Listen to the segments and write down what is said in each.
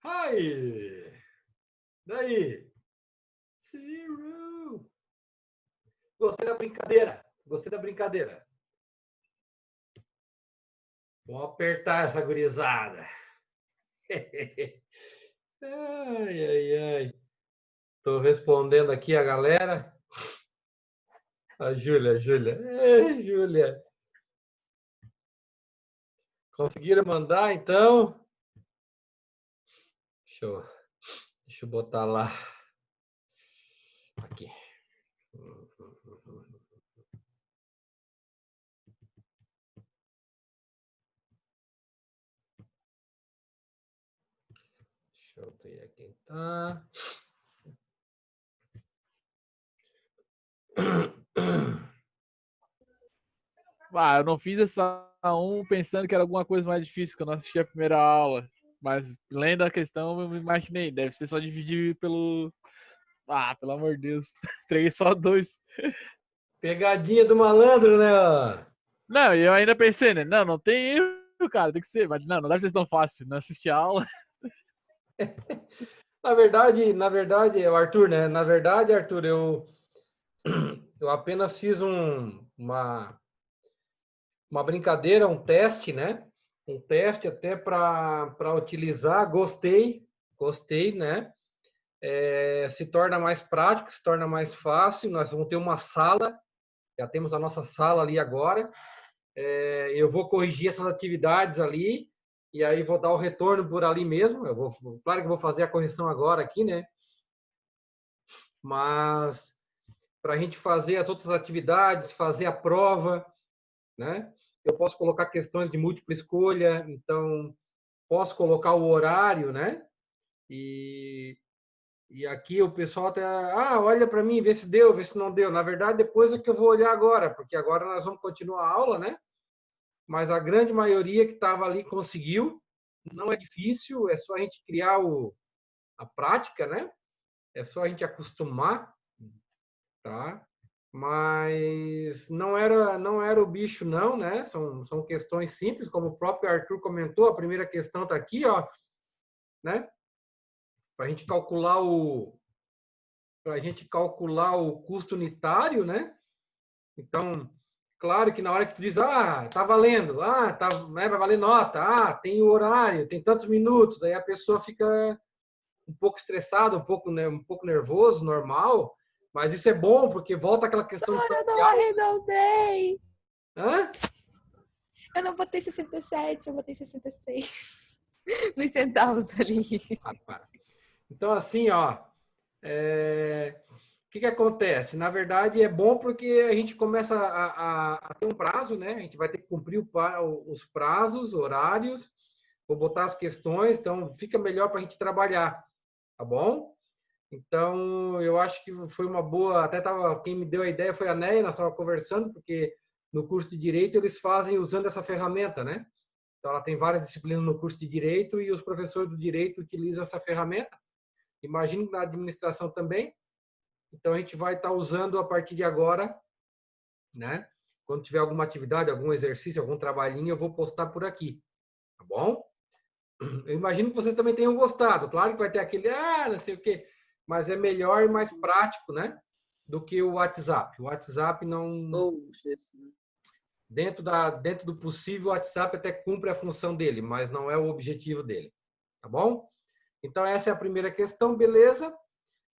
Aí! Daí? Zero! Gostei da brincadeira. Gostei da brincadeira. Vamos apertar essa gurizada. Ai, ai, ai. Estou respondendo aqui a galera. A Júlia. Ei, Júlia. Conseguiram mandar, então? Deixa eu botar lá. Aqui. Deixa eu ver quem tá. Eu não fiz essa 1 pensando que era alguma coisa mais difícil, que eu não assisti a primeira aula. Mas lendo a questão, eu me imaginei. Deve ser só dividir pelo. Pelo amor de Deus. 3, só 2. Pegadinha do malandro, né? Não, e eu ainda pensei, né? Não tem erro, cara, tem que ser. Mas não deve ser tão fácil. Não assisti a aula. Na verdade, o Arthur, né? Na verdade, Arthur, eu apenas fiz uma brincadeira, um teste, né? Um teste até para utilizar. Gostei, né? Se torna mais prático, se torna mais fácil. Nós vamos ter uma sala, já temos a nossa sala ali agora. Eu vou corrigir essas atividades ali e aí vou dar o retorno por ali mesmo. Claro que eu vou fazer a correção agora aqui, né? Mas para a gente fazer as outras atividades, fazer a prova, né? Eu posso colocar questões de múltipla escolha, então posso colocar o horário, né? E aqui o pessoal até, olha para mim, vê se deu, vê se não deu. Na verdade, depois é que eu vou olhar agora, porque agora nós vamos continuar a aula, né? Mas a grande maioria que estava ali conseguiu. Não é difícil, é só a gente criar a prática, né? É só a gente acostumar, tá? Mas não era o bicho não, né? São questões simples, como o próprio Arthur comentou, a primeira questão está aqui, ó, né? Para a gente calcular o custo unitário, né? Então, claro que na hora que tu diz, tá valendo, vai valer nota, tem o horário, tem tantos minutos, aí a pessoa fica um pouco estressado, um pouco nervoso, normal, mas isso é bom, porque volta aquela questão de eu não arredondei. Hã? Eu não botei 67, eu botei 66. Nos centavos ali. Para. Então, assim, ó, o que acontece? Na verdade, é bom porque a gente começa a ter um prazo, né? A gente vai ter que cumprir os prazos, horários, vou botar as questões, então fica melhor para a gente trabalhar, tá bom? Então, eu acho que foi uma boa. Quem me deu a ideia foi a Neia, nós estávamos conversando, porque no curso de Direito eles fazem usando essa ferramenta, né? Então, ela tem várias disciplinas no curso de Direito e os professores do Direito utilizam essa ferramenta. Imagino que na administração também. Então, a gente vai estar usando a partir de agora, né? Quando tiver alguma atividade, algum exercício, algum trabalhinho, eu vou postar por aqui, tá bom? Eu imagino que vocês também tenham gostado. Claro que vai ter aquele, não sei o quê, mas é melhor e mais prático, né? Do que o WhatsApp. O WhatsApp não. Dentro do possível, o WhatsApp até cumpre a função dele, mas não é o objetivo dele, tá bom? Então, essa é a primeira questão, beleza?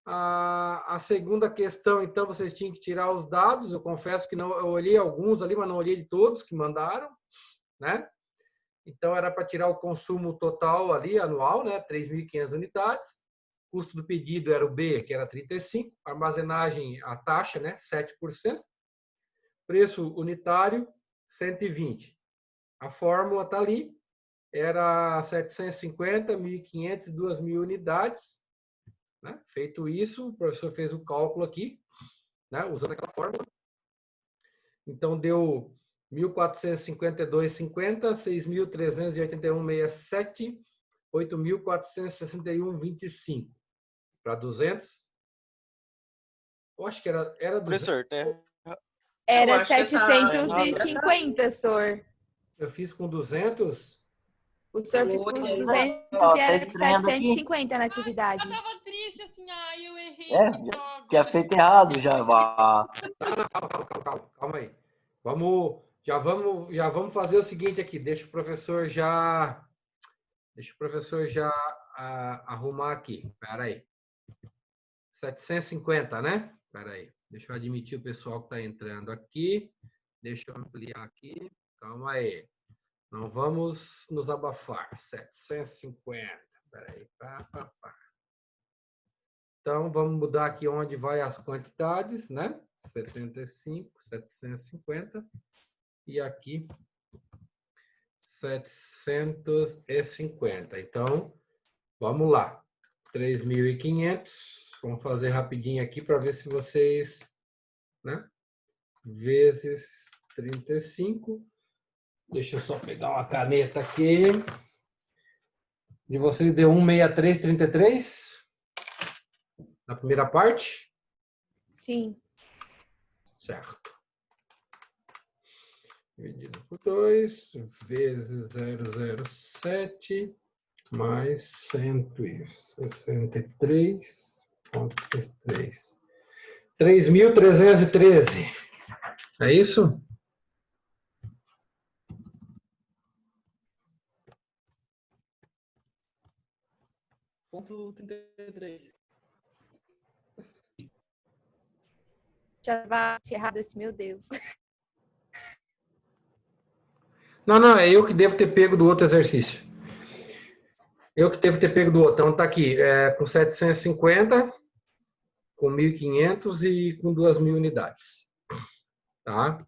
A segunda questão, então, vocês tinham que tirar os dados. Eu confesso que não, eu olhei alguns ali, mas não olhei de todos que mandaram, né? Então, era para tirar o consumo total ali, anual, né? 3.500 unidades. Custo do pedido era o B, que era 35. Armazenagem, a taxa, né? 7%. Preço unitário, 120. A fórmula está ali. Era 750, 1.500 e 2.000 unidades. Né? Feito isso, o professor fez o cálculo aqui, né? Usando aquela fórmula. Então, deu 1.452,50, 6.381,67, 8.461,25. Para 200? Eu acho que era 200. Professor, tá? Eu Era acho que essa errado. 750, senhor. Eu fiz com 200? O senhor fez com Foi. 200 Ó, e tá era estranhando aqui. 750 na atividade. Eu tava triste assim, ai, eu errei. É, que droga. tinha feito errado já. Calma aí. Já vamos fazer o seguinte aqui. Deixa o professor já arrumar aqui. Espera aí. 750, né? Espera aí. Deixa eu admitir o pessoal que está entrando aqui. Deixa eu ampliar aqui. Calma aí. Não vamos nos abafar. 750. Espera aí. Então, vamos mudar aqui onde vai as quantidades, né? 75, 750. E aqui, 750. Então, vamos lá. 3.500. Vamos fazer rapidinho aqui para ver se vocês, né? Vezes 35. Deixa eu só pegar uma caneta aqui. De vocês deu 163,33 na primeira parte? Sim. Certo. Dividido por 2, vezes 0,07, mais 163,3. 3.313. É isso? Ponto 33. Já bate errado esse, meu Deus. Não, é eu que devo ter pego do outro exercício. Eu que devo ter pego do outro. Então, tá aqui, com 750, com 1.500 e com 2.000 unidades. Tá?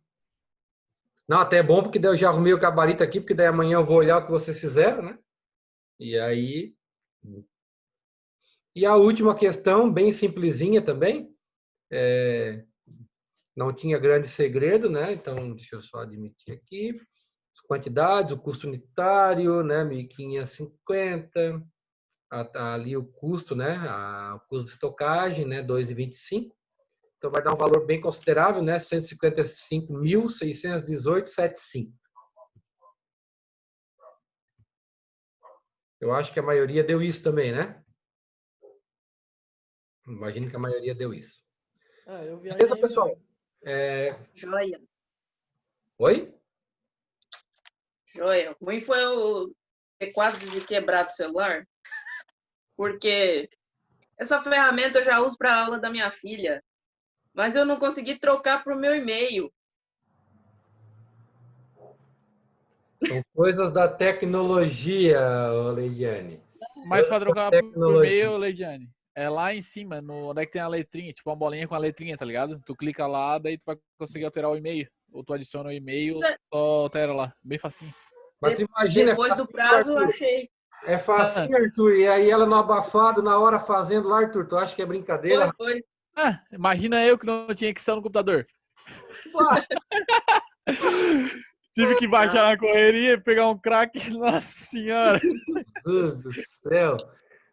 Não, até é bom, porque daí eu já arrumei o gabarito aqui, porque daí amanhã eu vou olhar o que vocês fizeram, né? E aí... E a última questão, bem simplesinha também. Não tinha grande segredo, né? Então, deixa eu só admitir aqui. As quantidades, o custo unitário, né? 1.550. Ali o custo, né? O custo de estocagem, né? 2,25. Então, vai dar um valor bem considerável, né? 155.618,75. Eu acho que a maioria deu isso também, né? Imagino que a maioria deu isso. Eu viajei. Beleza, pessoal? Joia, Oi? joia. Ruim foi eu ter quase quebrado o celular, porque essa ferramenta eu já uso para a aula da minha filha, mas eu não consegui trocar para o meu e-mail. São coisas da tecnologia, Leidiane. Mas para trocar por Tecnologia. e-mail, Leidiane, é lá em cima, onde é que tem a letrinha, tipo uma bolinha com a letrinha, tá ligado? Tu clica lá, daí tu vai conseguir alterar o e-mail. Ou tu adiciona o e-mail, só altera lá. Bem facinho. Mas tu imagina, Depois do prazo eu achei. É facinho, Arthur. E aí ela no abafado, na hora fazendo lá, Arthur. Tu acha que é brincadeira? Foi. Imagina eu que não tinha Excel no computador. Ué, Tive que baixar na correria e pegar um crack. Nossa senhora. Jesus do céu.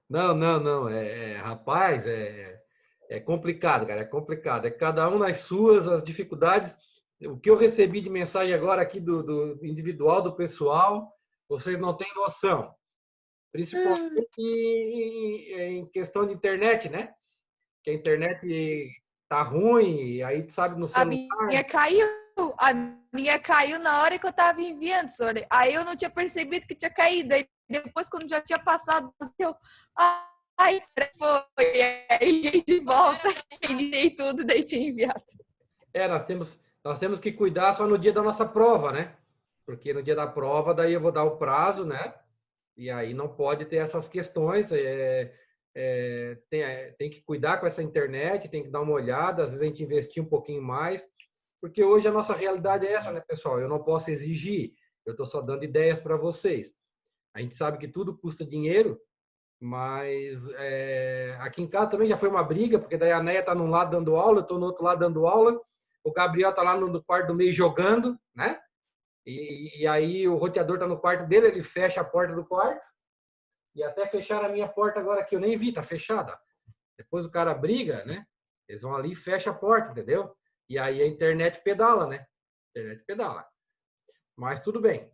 Não. Rapaz, é complicado, cara. É complicado. É cada um nas suas, as dificuldades. O que eu recebi de mensagem agora aqui do individual do pessoal, vocês não têm noção. Principalmente em questão de internet, né? Que a internet tá ruim, e aí tu sabe no celular. A minha caiu na hora que eu tava enviando, senhor. Aí eu não tinha percebido que tinha caído. Aí depois, quando já tinha passado, eu... Ai, foi. Aí de volta, iniciei tudo, daí tinha enviado. Nós temos que cuidar só no dia da nossa prova, né? Porque no dia da prova, daí eu vou dar o prazo, né? E aí não pode ter essas questões. Tem que cuidar com essa internet, tem que dar uma olhada, às vezes a gente investir um pouquinho mais, porque hoje a nossa realidade é essa, né, pessoal? Eu não posso exigir, eu estou só dando ideias para vocês. A gente sabe que tudo custa dinheiro, mas aqui em casa também já foi uma briga, porque daí a Neia está num lado dando aula, eu estou no outro lado dando aula, o Gabriel tá lá no quarto do meio jogando, né? E aí o roteador tá no quarto dele, ele fecha a porta do quarto. E até fecharam a minha porta agora que eu nem vi, tá fechada. Depois o cara briga, né? Eles vão ali e fecham a porta, entendeu? E aí a internet pedala, né? A internet pedala. Mas tudo bem.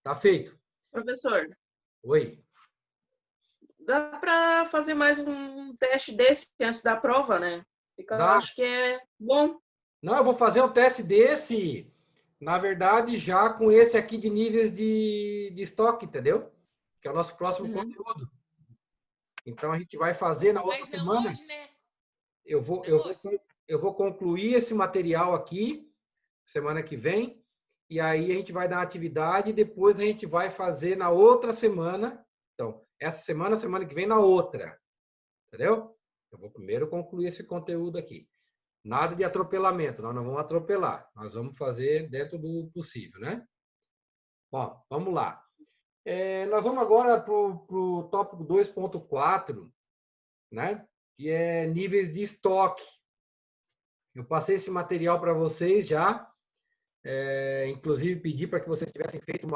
Tá feito. Professor, Oi. dá para fazer mais um teste desse antes da prova, né? Fica, Dá. acho que é bom. Não, eu vou fazer um teste desse, na verdade, já com esse aqui de níveis de estoque, entendeu? Que é o nosso próximo Uhum. conteúdo. Então a gente vai fazer na outra Mas não semana. hoje, né? Eu vou concluir esse material aqui semana que vem. E aí a gente vai dar uma atividade e depois a gente vai fazer na outra semana. Então, essa semana, semana que vem, na outra. Entendeu? Eu vou primeiro concluir esse conteúdo aqui. Nada de atropelamento, nós não vamos atropelar. Nós vamos fazer dentro do possível, né? Bom, vamos lá. Nós vamos agora para o tópico 2.4, né? Que é níveis de estoque. Eu passei esse material para vocês já. Inclusive, pedi para que vocês tivessem feito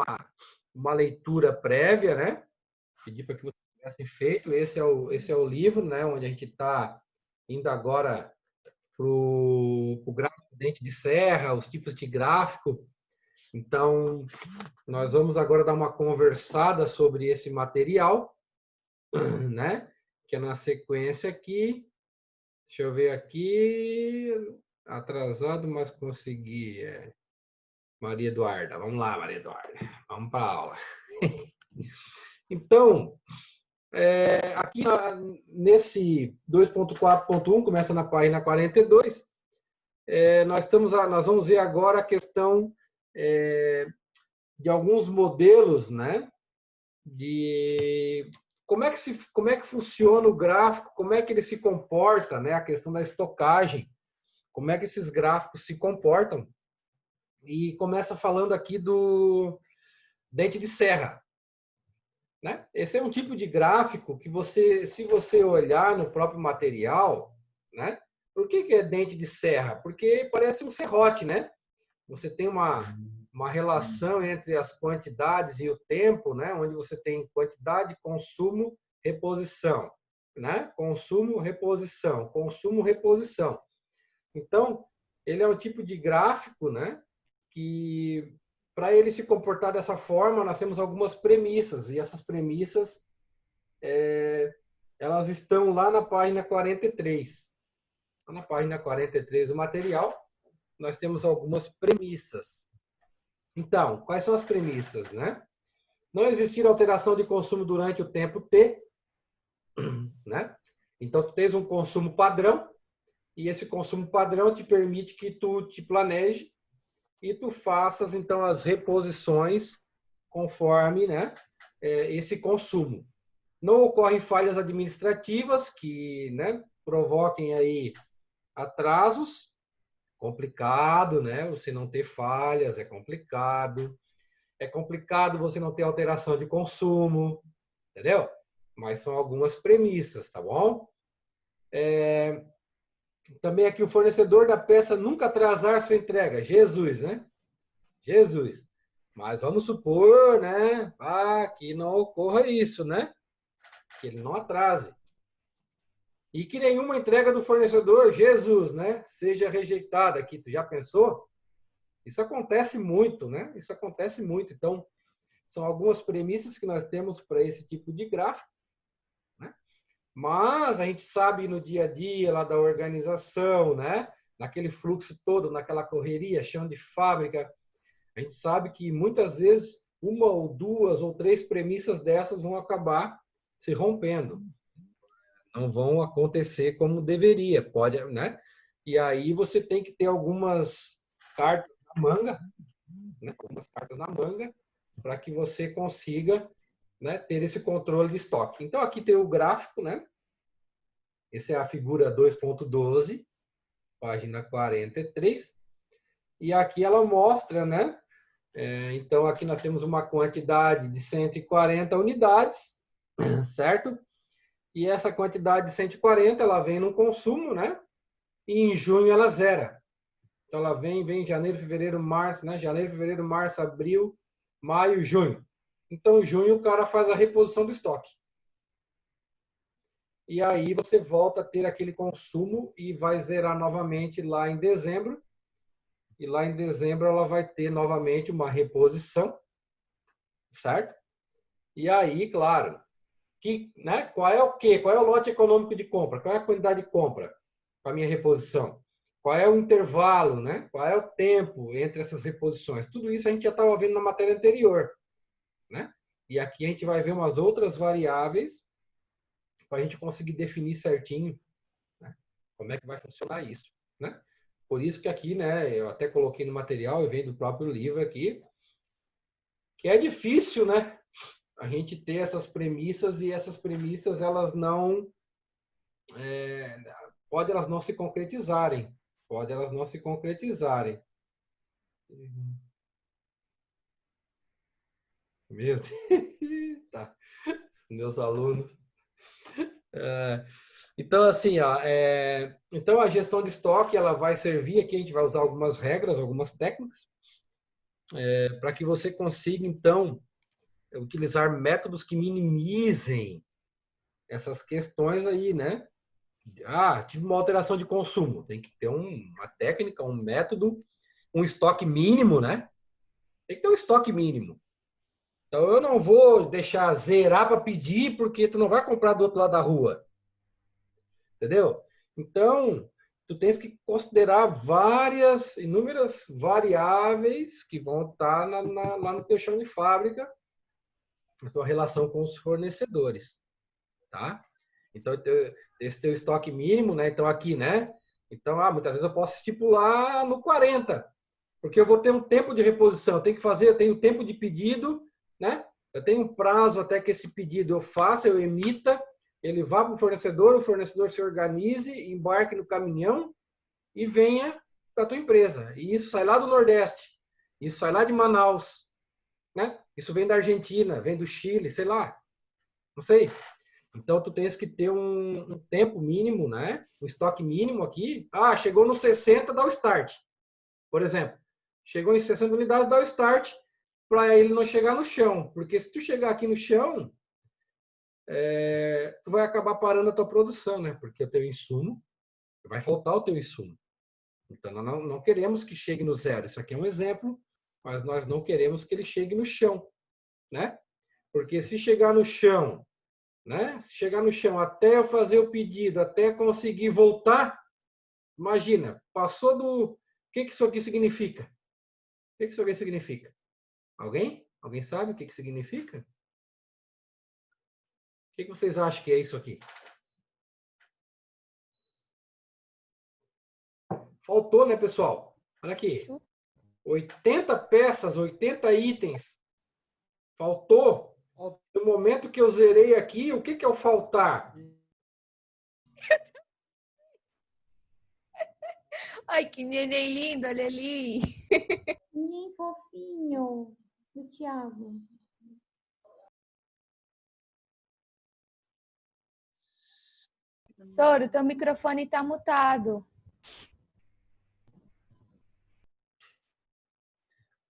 uma leitura prévia, né? Pedi para que vocês tivessem feito. Esse é o livro, né? Onde a gente está indo agora para o gráfico dente de serra, os tipos de gráfico. Então, nós vamos agora dar uma conversada sobre esse material, né? Que é na sequência aqui. Deixa eu ver aqui. Atrasado, mas consegui. Maria Eduarda. Vamos lá, Maria Eduarda. Vamos para a aula. Então, aqui nesse 2.4.1, começa na página 42, nós vamos ver agora a questão de alguns modelos, né? De como é que funciona o gráfico, como é que ele se comporta, né? A questão da estocagem, como é que esses gráficos se comportam. E começa falando aqui do dente de serra, né? Esse é um tipo de gráfico que se você olhar no próprio material, né? Por que é dente de serra? Porque parece um serrote, né? Você tem uma relação entre as quantidades e o tempo, né? Onde você tem quantidade, consumo, reposição, né? Consumo, reposição, consumo, reposição. Então, ele é um tipo de gráfico, né? Que para ele se comportar dessa forma, nós temos algumas premissas, e essas premissas elas estão lá na página 43. Na página 43 do material, nós temos algumas premissas. Então, quais são as premissas, né? Não existir alteração de consumo durante o tempo T, né? Então, tu tens um consumo padrão, e esse consumo padrão te permite que tu te planeje e tu faças, então, as reposições conforme, né, esse consumo. Não ocorrem falhas administrativas que, né, provoquem aí atrasos. Complicado, né? Você não ter falhas, é complicado. É complicado você não ter alteração de consumo, entendeu? Mas são algumas premissas, tá bom? Também aqui o fornecedor da peça nunca atrasar sua entrega. Jesus, né? Jesus. Mas vamos supor, né? Que não ocorra isso, né? Que ele não atrase. E que nenhuma entrega do fornecedor, Jesus, né? Seja rejeitada aqui. Tu já pensou? Isso acontece muito, né? Isso acontece muito. Então, são algumas premissas que nós temos para esse tipo de gráfico. Mas a gente sabe no dia a dia lá da organização, né? Naquele fluxo todo, naquela correria, chão de fábrica, a gente sabe que muitas vezes uma ou duas ou três premissas dessas vão acabar se rompendo. Não vão acontecer como deveria, pode, né? E aí você tem que ter algumas cartas na manga, né? Algumas cartas na manga para que você consiga, né, ter esse controle de estoque. Então, aqui tem o gráfico, né? Essa é a figura 2.12, página 43. E aqui ela mostra, né? Então, aqui nós temos uma quantidade de 140 unidades, certo? E essa quantidade de 140, ela vem no consumo, né? E em junho ela zera. Então, ela vem janeiro, fevereiro, março, né? Janeiro, fevereiro, março, abril, maio, junho. Então, junho, o cara faz a reposição do estoque. E aí você volta a ter aquele consumo e vai zerar novamente lá em dezembro. E lá em dezembro ela vai ter novamente uma reposição, certo? E aí, claro, né? Qual é o quê? Qual é o lote econômico de compra? Qual é a quantidade de compra para a minha reposição? Qual é o intervalo, né? Qual é o tempo entre essas reposições? Tudo isso a gente já estava vendo na matéria anterior, né? E aqui a gente vai ver umas outras variáveis para a gente conseguir definir certinho, né, como é que vai funcionar isso, né? Por isso que aqui, né, eu até coloquei no material e vem do próprio livro aqui, que é difícil, né, a gente ter essas premissas e essas premissas elas não pode elas não se concretizarem, pode elas não se concretizarem. Meu Deus, tá. Meus alunos. Então, assim, ó, então a gestão de estoque ela vai servir aqui, a gente vai usar algumas regras, algumas técnicas, para que você consiga, então, utilizar métodos que minimizem essas questões aí, né? Ah, tive uma alteração de consumo, tem que ter uma técnica, um método, um estoque mínimo, né? Tem que ter um estoque mínimo. Então, eu não vou deixar zerar para pedir, porque tu não vai comprar do outro lado da rua. Entendeu? Então, tu tens que considerar inúmeras variáveis que vão estar lá no teu chão de fábrica, na tua relação com os fornecedores, tá? Então, esse teu estoque mínimo, né? Então, aqui, né? Então, muitas vezes eu posso estipular no 40, porque eu vou ter um tempo de reposição, eu tenho tempo de pedido, né? Eu tenho um prazo até que esse pedido eu faça, eu emita, ele vá para o fornecedor se organize, embarque no caminhão e venha para a tua empresa. E isso sai lá do Nordeste, isso sai lá de Manaus, né? Isso vem da Argentina, vem do Chile, sei lá, não sei. Então, tu tens que ter um tempo mínimo, né? Um estoque mínimo aqui. Chegou no 60, dá o start. Por exemplo, chegou em 60 unidades, dá o start para ele não chegar no chão. Porque se tu chegar aqui no chão, tu vai acabar parando a tua produção, né? Porque o teu insumo, vai faltar o teu insumo. Então, nós não queremos que chegue no zero. Isso aqui é um exemplo, mas nós não queremos que ele chegue no chão, né? Porque se chegar no chão, né? Se chegar no chão até eu fazer o pedido, até conseguir voltar, imagina, passou do... O que isso aqui significa? O que isso aqui significa? Alguém? Alguém sabe o que significa? O que vocês acham que é isso aqui? Faltou, né, pessoal? Olha aqui. 80 peças, 80 itens. Faltou. No momento que eu zerei aqui, o que é o faltar? Ai, que neném lindo, olha ali. Neném fofinho do Thiago. Soro, teu microfone tá mutado.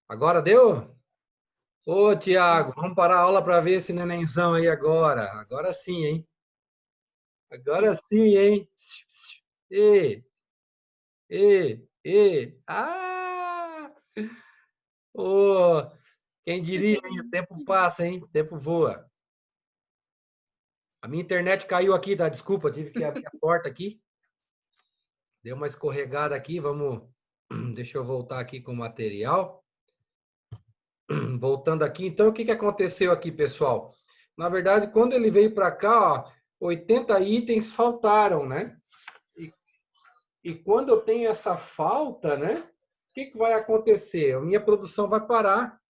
Agora deu? Ô, Tiago, vamos parar a aula para ver esse nenenzão aí agora. Agora sim, hein? Agora sim, hein? E, Ô, quem diria, hein? O tempo passa, hein? O tempo voa. A minha internet caiu aqui, tá? Desculpa, tive que abrir a porta aqui. Deu uma escorregada aqui, vamos... Deixa eu voltar aqui com o material. Voltando aqui, então, o que aconteceu aqui, pessoal? Na verdade, quando ele veio para cá, ó, 80 itens faltaram, né? E quando eu tenho essa falta, né? O que vai acontecer? A minha produção vai parar.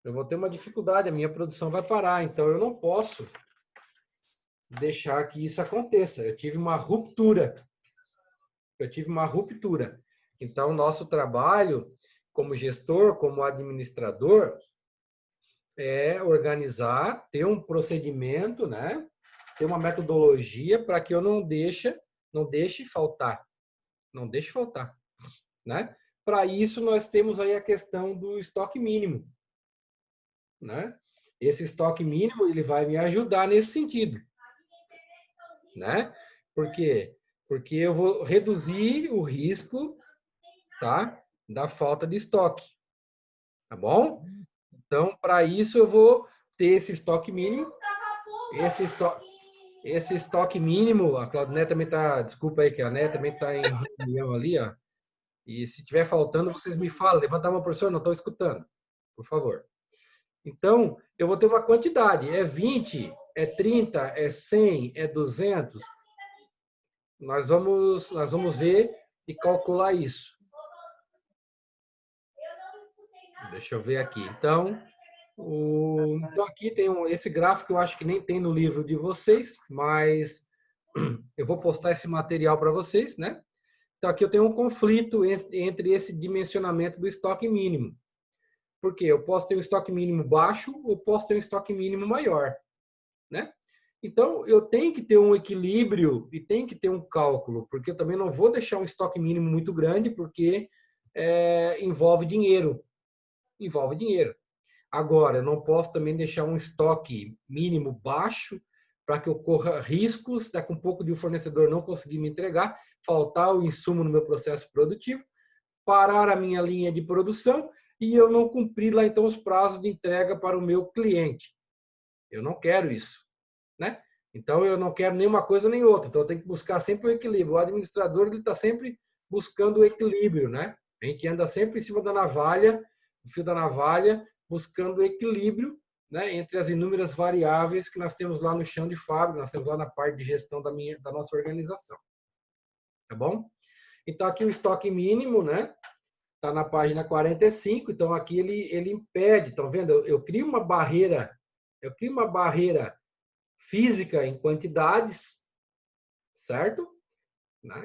Eu vou ter uma dificuldade, a minha produção vai parar. Então, eu não posso deixar que isso aconteça. Eu tive uma ruptura. Então, o nosso trabalho como gestor, como administrador, é organizar, ter um procedimento, né? Ter uma metodologia para que eu não deixe faltar. Não deixe faltar. né? Para isso, nós temos aí a questão do estoque mínimo, né? Esse estoque mínimo, ele vai me ajudar nesse sentido, né? Por quê? Porque eu vou reduzir o risco, tá? Da falta de estoque, tá bom? Então, para isso, eu vou ter esse estoque mínimo. Esse estoque mínimo, a Claudinete também está, desculpa aí que a Né também está em reunião ali, ó. E se tiver faltando, vocês me falam. Levantar uma professor, não estou escutando, por favor. Então, eu vou ter uma quantidade. É 20, é 30, é 100, é 200. Nós vamos ver e calcular isso. Deixa eu ver aqui. Então, aqui tem esse gráfico, eu acho que nem tem no livro de vocês, mas eu vou postar esse material para vocês, né? Então, aqui eu tenho um conflito entre esse dimensionamento do estoque mínimo. Por quê? Eu posso ter um estoque mínimo baixo ou posso ter um estoque mínimo maior, né? Então, eu tenho que ter um equilíbrio e tem que ter um cálculo, porque eu também não vou deixar um estoque mínimo muito grande, porque envolve dinheiro. Envolve dinheiro. Agora, eu não posso também deixar um estoque mínimo baixo para que ocorra riscos, daqui um pouco de um fornecedor não conseguir me entregar, faltar o insumo no meu processo produtivo, parar a minha linha de produção e eu não cumprir lá então os prazos de entrega para o meu cliente. Eu não quero isso, né? Então eu não quero nem uma coisa nem outra. Então eu tenho que buscar sempre o equilíbrio. O administrador ele está sempre buscando o equilíbrio, né? A gente anda sempre em cima da navalha, o fio da navalha, buscando o equilíbrio, né, entre as inúmeras variáveis que nós temos lá no chão de fábrica, nós temos lá na parte de gestão da nossa organização. Tá bom? Então aqui o estoque mínimo, né? Está na página 45, então aqui ele impede, estão vendo? Eu crio uma barreira física em quantidades, certo?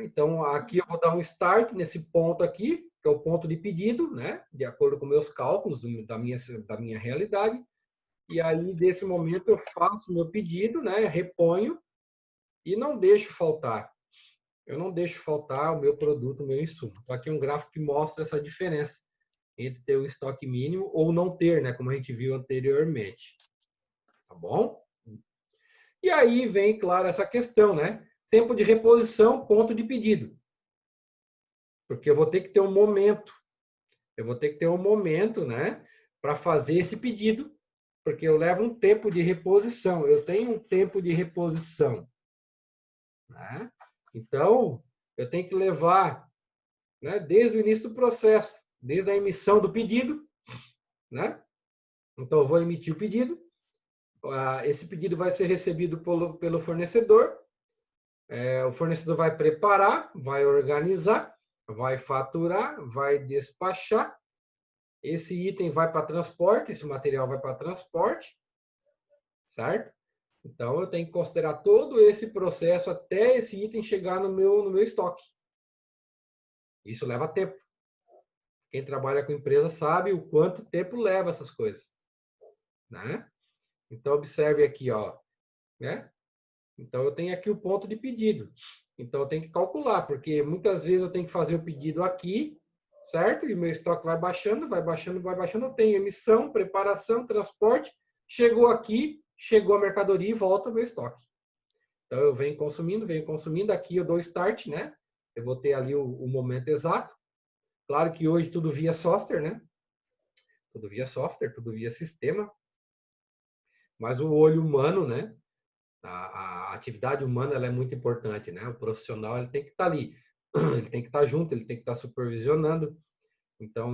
Então aqui eu vou dar um start nesse ponto aqui, que é o ponto de pedido, né? De acordo com meus cálculos da minha realidade. E aí, desse momento, eu faço o meu pedido, né? Reponho e não deixo faltar. Eu não deixo faltar o meu produto, o meu insumo. Então, aqui é um gráfico que mostra essa diferença entre ter um estoque mínimo ou não ter, né? Como a gente viu anteriormente. Tá bom? E aí vem, claro, essa questão, né? Tempo de reposição, ponto de pedido. Porque eu vou ter que ter um momento. Eu vou ter que ter um momento, né? Para fazer esse pedido. Porque eu levo um tempo de reposição. Eu tenho um tempo de reposição. Né? Então, eu tenho que levar, né, desde o início do processo, desde a emissão do pedido, né? Então, eu vou emitir o pedido. Esse pedido vai ser recebido pelo fornecedor. O fornecedor vai preparar, vai organizar, vai faturar, vai despachar. Esse item vai para transporte, esse material vai para transporte, certo? Então, eu tenho que considerar todo esse processo até esse item chegar no meu estoque. Isso leva tempo. Quem trabalha com empresa sabe o quanto tempo leva essas coisas, né? Então, observe aqui, ó, né? Então, eu tenho aqui o ponto de pedido. Então, eu tenho que calcular, porque muitas vezes eu tenho que fazer o pedido aqui, certo? E o meu estoque vai baixando, vai baixando, vai baixando. Eu tenho emissão, preparação, transporte. Chegou aqui, chegou a mercadoria e volta ao meu estoque. Então, eu venho consumindo. Aqui eu dou start, né? Eu vou ter ali o momento exato. Claro que hoje tudo via software, né? Tudo via software, tudo via sistema. Mas o olho humano, né? A atividade humana ela é muito importante, né? O profissional ele tem que estar ali, ele tem que estar junto, ele tem que estar supervisionando. Então,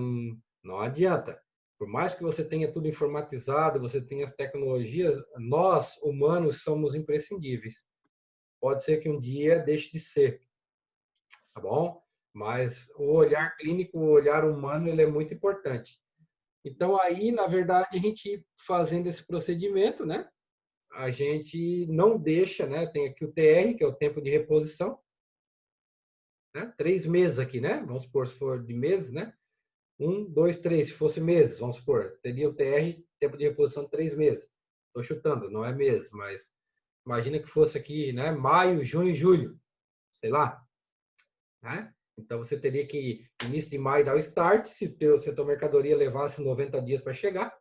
não adianta. Por mais que você tenha tudo informatizado, você tenha as tecnologias, nós, humanos, somos imprescindíveis. Pode ser que um dia deixe de ser, tá bom? Mas o olhar clínico, o olhar humano, ele é muito importante. Então, aí, na verdade, a gente fazendo esse procedimento, né? A gente não deixa, né? Tem aqui o TR, que é o tempo de reposição. Né? 3 meses aqui, né? Vamos supor, se for de meses, né? 1, 2, 3. Se fosse meses, vamos supor, teria o TR, tempo de reposição de 3 meses. Estou chutando, não é meses, mas imagina que fosse aqui, né? Maio, junho e julho. Sei lá. Né? Então, você teria que, início de maio, dar o start, se a tua mercadoria levasse 90 dias para chegar,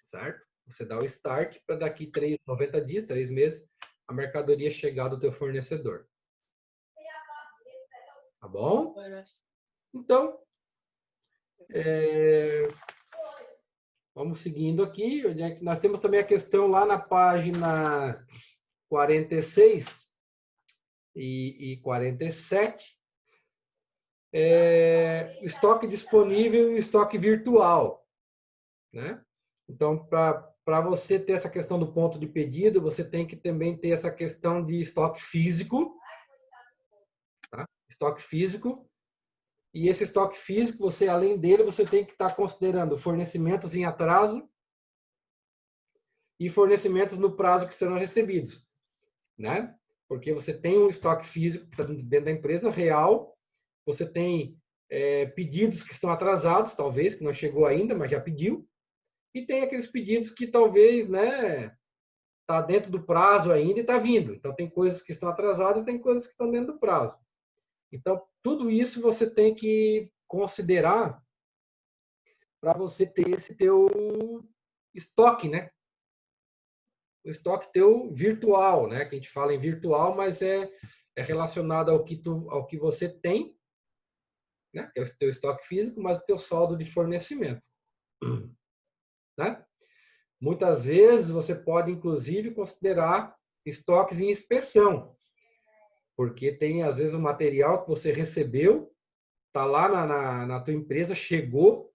certo? Você dá o start para daqui 90 dias, 3 meses, a mercadoria chegar do teu fornecedor. Tá bom? Então, vamos seguindo aqui. Nós temos também a questão lá na página 46 e 47. O estoque disponível e o estoque virtual, né? Então, para você ter essa questão do ponto de pedido, você tem que também ter essa questão de estoque físico, tá? Estoque físico. E esse estoque físico, você, além dele, você tem que estar considerando fornecimentos em atraso e fornecimentos no prazo que serão recebidos, né? Porque você tem um estoque físico dentro da empresa real, você tem pedidos que estão atrasados, talvez, que não chegou ainda, mas já pediu, e tem aqueles pedidos que talvez, né, tá dentro do prazo ainda e está vindo. Então, tem coisas que estão atrasadas e tem coisas que estão dentro do prazo. Então, tudo isso você tem que considerar para você ter esse teu estoque, né? O estoque teu virtual, né? Que a gente fala em virtual, mas é relacionado ao que você tem, né? Que é o teu estoque físico, mas o teu saldo de fornecimento, né? Muitas vezes você pode, inclusive, considerar estoques em inspeção, porque tem, às vezes, um material que você recebeu, está lá na tua empresa, chegou,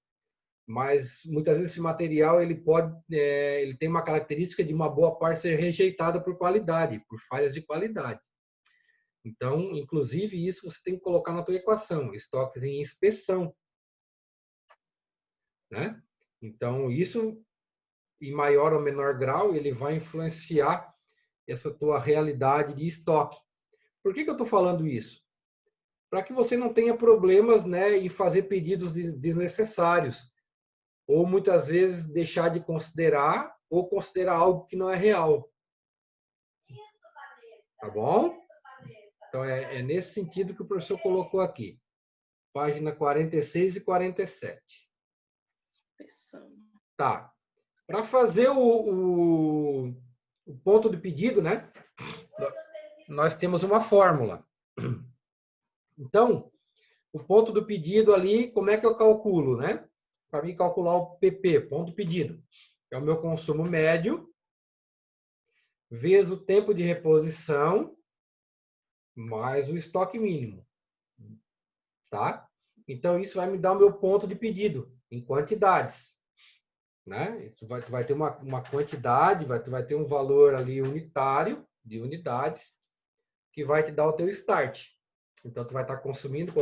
mas muitas vezes esse material ele tem uma característica de uma boa parte ser rejeitada por qualidade, por falhas de qualidade. Então, inclusive, isso você tem que colocar na tua equação, estoques em inspeção, né? Então, isso, em maior ou menor grau, ele vai influenciar essa tua realidade de estoque. Por que eu estou falando isso? Para que você não tenha problemas, né, em fazer pedidos desnecessários, ou muitas vezes deixar de considerar ou considerar algo que não é real. Tá bom? Então, é nesse sentido que o professor colocou aqui. Página 46 e 47. Tá. Para fazer o ponto de pedido, né? Nós temos uma fórmula. Então, o ponto do pedido ali, como é que eu calculo, né? Para mim calcular o PP, ponto pedido. É o meu consumo médio, vezes o tempo de reposição, mais o estoque mínimo. Tá? Então, isso vai me dar o meu ponto de pedido, em quantidades. Né? Isso vai ter uma quantidade, vai ter um valor ali unitário, de unidades, que vai te dar o teu start. Então, tu vai estar consumindo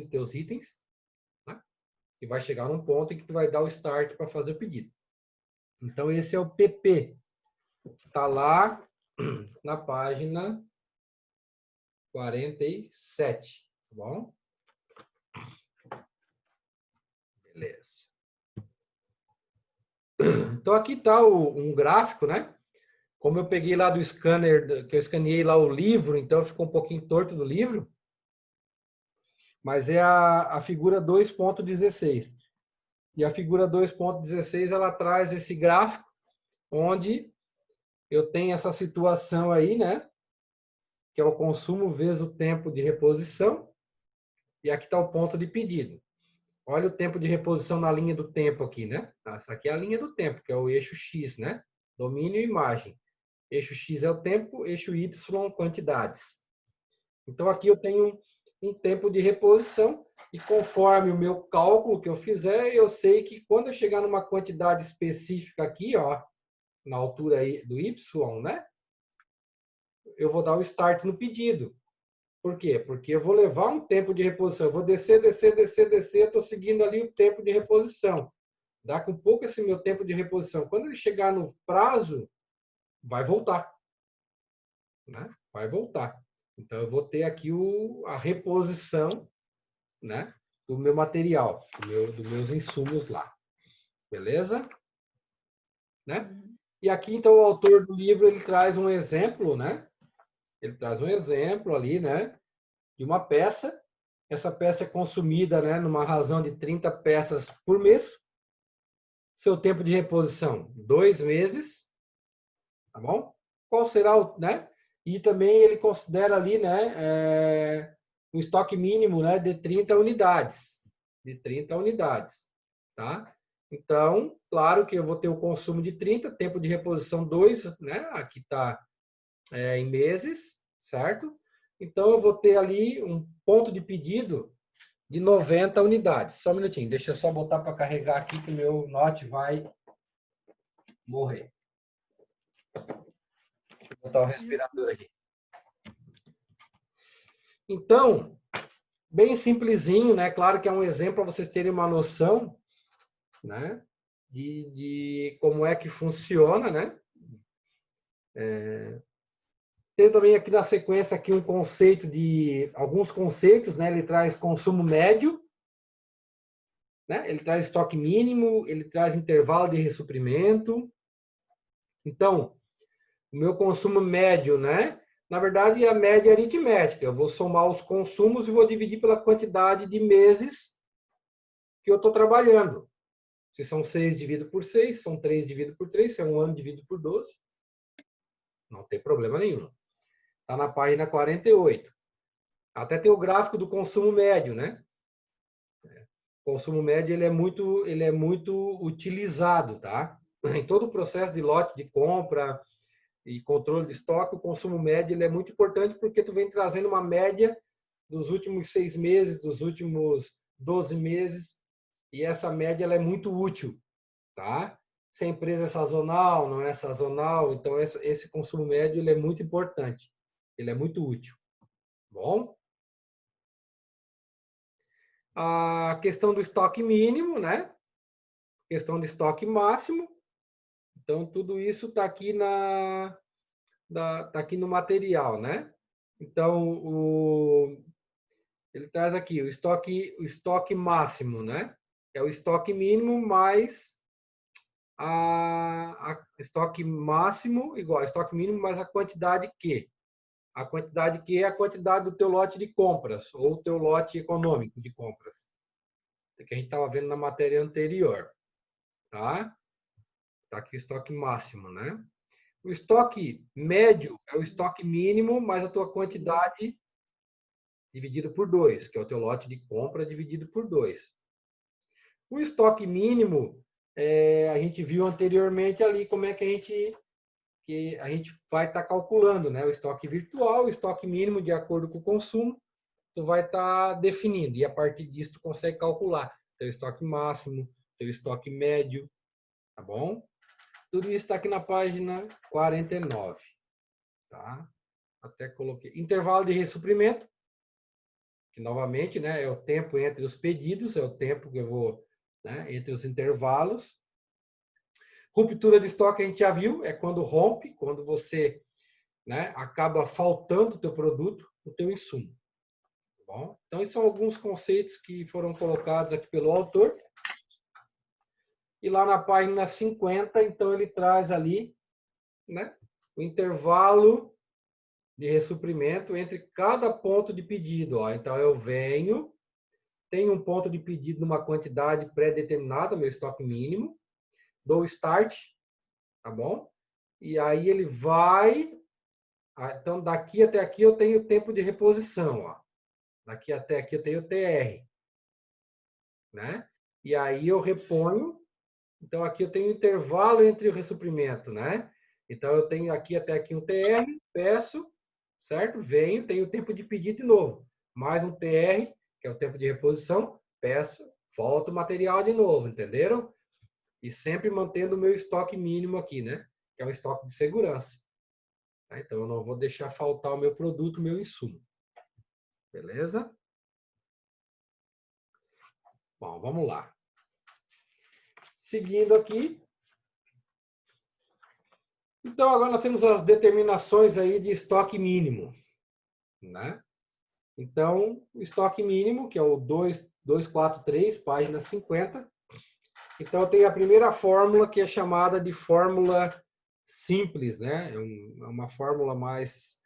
teus itens, né? E vai chegar num ponto em que tu vai dar o start para fazer o pedido. Então, esse é o PP, que está lá na página 47, tá bom? Beleza. Então, aqui está um gráfico, né? Como eu peguei lá do scanner, que eu escaneei lá o livro, então ficou um pouquinho torto do livro. Mas é a figura 2.16. E a figura 2.16, ela traz esse gráfico, onde eu tenho essa situação aí, né? Que é o consumo vezes o tempo de reposição. E aqui está o ponto de pedido. Olha o tempo de reposição na linha do tempo aqui, né? Essa aqui é a linha do tempo, que é o eixo X, né? Domínio e imagem. Eixo X é o tempo, eixo Y, quantidades. Então, aqui eu tenho um tempo de reposição e conforme o meu cálculo que eu fizer, eu sei que quando eu chegar numa quantidade específica aqui, ó, na altura do Y, né? Eu vou dar o start no pedido. Por quê? Porque eu vou levar um tempo de reposição. Eu vou descer, estou seguindo ali o tempo de reposição. Daqui a pouco esse meu tempo de reposição. Quando ele chegar no prazo, vai voltar. Né? Vai voltar. Então, eu vou ter aqui a reposição, né, do meu material, dos meus insumos lá. Beleza? Né? E aqui, então, o autor do livro, ele traz um exemplo, né? Ele traz um exemplo ali, né? de uma peça. Essa peça é consumida, né, numa razão de 30 peças por mês. Seu tempo de reposição, 2 meses. Tá bom? Qual será o, né? E também ele considera ali, né, um estoque mínimo, né, de 30 unidades. De 30 unidades, tá? Então, claro que eu vou ter o consumo de 30, tempo de reposição 2, né? Aqui está em meses, certo? Então, eu vou ter ali um ponto de pedido de 90 unidades. Só um minutinho, deixa eu só botar para carregar aqui que o meu Note vai morrer. Deixa eu botar o respirador aqui. Então, bem simplesinho, né? Claro que é um exemplo para vocês terem uma noção, né? De como é que funciona, né? Tem também aqui na sequência aqui um conceito de alguns conceitos, né? Ele traz consumo médio, né? Ele traz estoque mínimo, ele traz intervalo de ressuprimento. Então, o meu consumo médio, né? Na verdade, é a média aritmética. Eu vou somar os consumos e vou dividir pela quantidade de meses que eu estou trabalhando. Se são 6, divido por 6. Se são 3, divido por 3. Se é um ano, divido por 12. Não tem problema nenhum. Está na página 48. Até tem o gráfico do consumo médio, né? O consumo médio ele é muito utilizado, tá? Em todo o processo de lote de compra e controle de estoque, o consumo médio ele é muito importante porque tu vem trazendo uma média dos últimos 6 meses, dos últimos 12 meses, e essa média ela é muito útil, tá? Se a empresa é sazonal, não é sazonal, então esse consumo médio ele é muito importante, ele é muito útil. Bom? A questão do estoque mínimo, né? Questão do estoque máximo. Então, tudo isso está aqui tá aqui no material, né? Então, ele traz aqui o estoque máximo, né? É o estoque mínimo mais a estoque máximo igual estoque mínimo mais a quantidade que. A quantidade que é a quantidade do teu lote de compras ou teu lote econômico de compras. Que a gente estava vendo na matéria anterior, tá? Tá aqui o estoque máximo, né? O estoque médio é o estoque mínimo mais a tua quantidade dividido por 2, que é o teu lote de compra dividido por 2. O estoque mínimo, a gente viu anteriormente ali como é que a gente vai estar calculando, né? O estoque virtual, o estoque mínimo de acordo com o consumo, tu vai estar definindo. E a partir disso tu consegue calcular teu estoque máximo, teu estoque médio, tá bom? Tudo isso está aqui na página 49, tá? Até coloquei. Intervalo de ressuprimento, que novamente, né, é o tempo entre os pedidos, é o tempo que eu vou, né, entre os intervalos. Ruptura de estoque a gente já viu, é quando rompe, quando você, né, acaba faltando o teu produto, o teu insumo. Tá bom? Então, esses são alguns conceitos que foram colocados aqui pelo autor. E lá na página 50, então, ele traz ali, né, o intervalo de ressuprimento entre cada ponto de pedido. Ó. Então, eu venho, tenho um ponto de pedido numa quantidade pré-determinada, meu estoque mínimo, dou start, tá bom? E aí ele vai... Então, daqui até aqui eu tenho tempo de reposição. Ó. Daqui até aqui eu tenho TR. Né? E aí eu reponho. Então, aqui eu tenho intervalo entre o ressuprimento. Né? Então, eu tenho aqui até aqui um TR, peço, certo? Venho, tenho tempo de pedir de novo. Mais um TR, que é o tempo de reposição, peço, volto o material de novo, entenderam? E sempre mantendo o meu estoque mínimo aqui, né? Que é o estoque de segurança. Então, eu não vou deixar faltar o meu produto, o meu insumo. Beleza? Bom, vamos lá. Seguindo aqui. Então, agora nós temos as determinações aí de estoque mínimo. Né? Então, o estoque mínimo, que é o 243, página 50. Então, tem a primeira fórmula, que é chamada de fórmula simples, né? É uma fórmula mais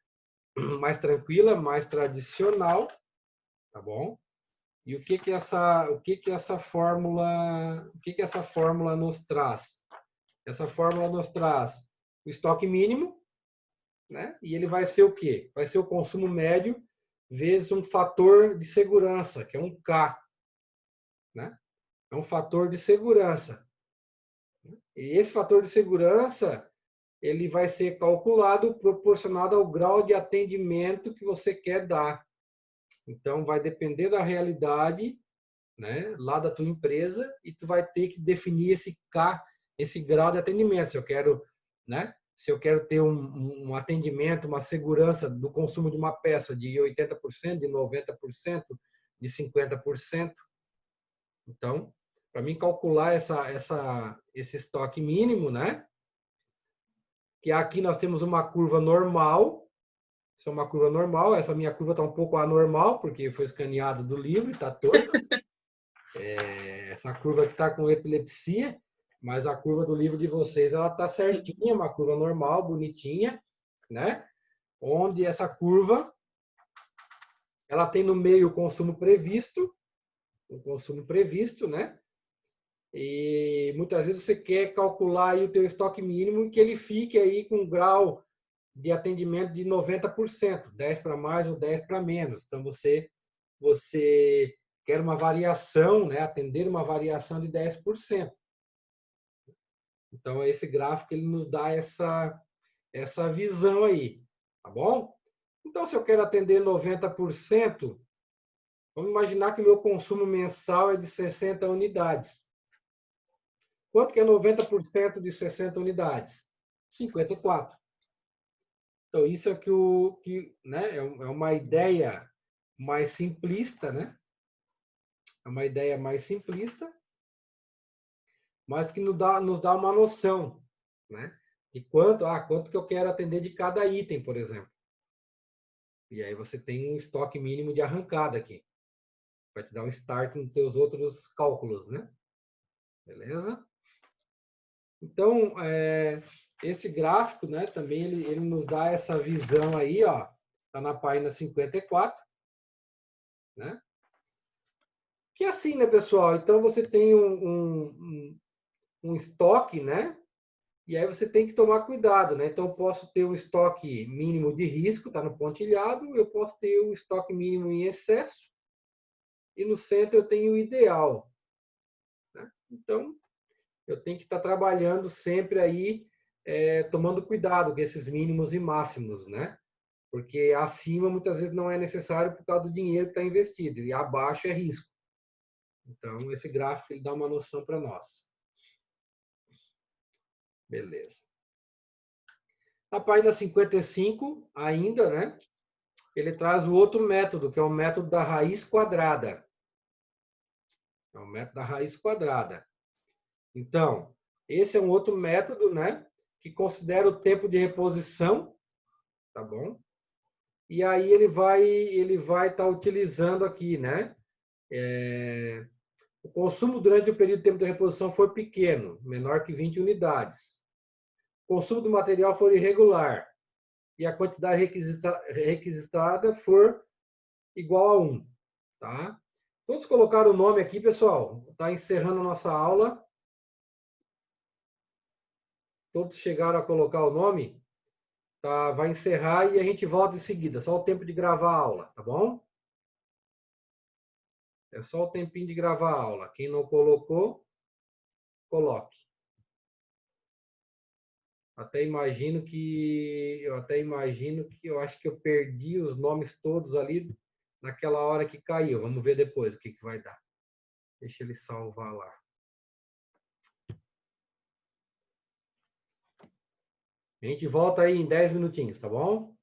mais tranquila, mais tradicional, tá bom? E o que que essa fórmula nos traz? Essa fórmula nos traz o estoque mínimo, né? E ele vai ser o quê? Vai ser o consumo médio vezes um fator de segurança, que é um K, né? É um fator de segurança. E esse fator de segurança, ele vai ser calculado proporcionado ao grau de atendimento que você quer dar. Então, vai depender da realidade, né, lá da tua empresa, e tu vai ter que definir esse grau de atendimento. Se eu quero, né, se eu quero ter um atendimento, uma segurança do consumo de uma peça de 80%, de 90%, de 50%. Então, para mim calcular esse estoque mínimo, né? Que aqui nós temos uma curva normal. Isso é uma curva normal. Essa minha curva está um pouco anormal, porque foi escaneada do livro e está torta. Essa curva que está com epilepsia, mas a curva do livro de vocês ela está certinha, uma curva normal, bonitinha, né? Onde essa curva ela tem no meio o consumo previsto, né? E muitas vezes você quer calcular aí o teu estoque mínimo e que ele fique aí com um grau de atendimento de 90%, 10 para mais ou 10 para menos. Então, você quer uma variação, né? Atender uma variação de 10%. Então, esse gráfico ele nos dá essa visão aí, tá bom? Então, se eu quero atender 90%, vamos imaginar que o meu consumo mensal é de 60 unidades. Quanto que é 90% de 60 unidades? 54. Então, isso é né, é uma ideia mais simplista, né? É uma ideia mais simplista, mas que nos dá uma noção, né? De quanto que eu quero atender de cada item, por exemplo. E aí você tem um estoque mínimo de arrancada aqui. Vai te dar um start nos teus outros cálculos, né? Beleza? Então, esse gráfico, né, também ele nos dá essa visão aí, ó, tá na página 54, né? Que é assim, né, pessoal? Então, você tem um estoque, né? E aí você tem que tomar cuidado, né? Então, eu posso ter um estoque mínimo de risco, tá no pontilhado, eu posso ter um estoque mínimo em excesso, e no centro eu tenho o ideal, né? Então, eu tenho que estar trabalhando sempre aí, tomando cuidado com esses mínimos e máximos, né? Porque acima muitas vezes não é necessário por causa do dinheiro que está investido, e abaixo é risco. Então, esse gráfico ele dá uma noção para nós. Beleza. Na página 55, ainda, né? Ele traz o outro método, que é o método da raiz quadrada. É o método da raiz quadrada. Então, esse é um outro método, né? Que considera o tempo de reposição, tá bom? E aí ele vai estar utilizando aqui, né? O consumo durante o período de tempo de reposição foi pequeno, menor que 20 unidades. O consumo do material for irregular e a quantidade requisitada for igual a 1. Tá? Todos colocaram o nome aqui, pessoal. Está encerrando a nossa aula. Todos chegaram a colocar o nome? Tá, vai encerrar e a gente volta em seguida. Só o tempo de gravar a aula, tá bom? É só o tempinho de gravar a aula. Quem não colocou, coloque. Eu até imagino que eu acho que eu perdi os nomes todos ali naquela hora que caiu. Vamos ver depois o que vai dar. Deixa ele salvar lá. A gente volta aí em 10 minutinhos, tá bom?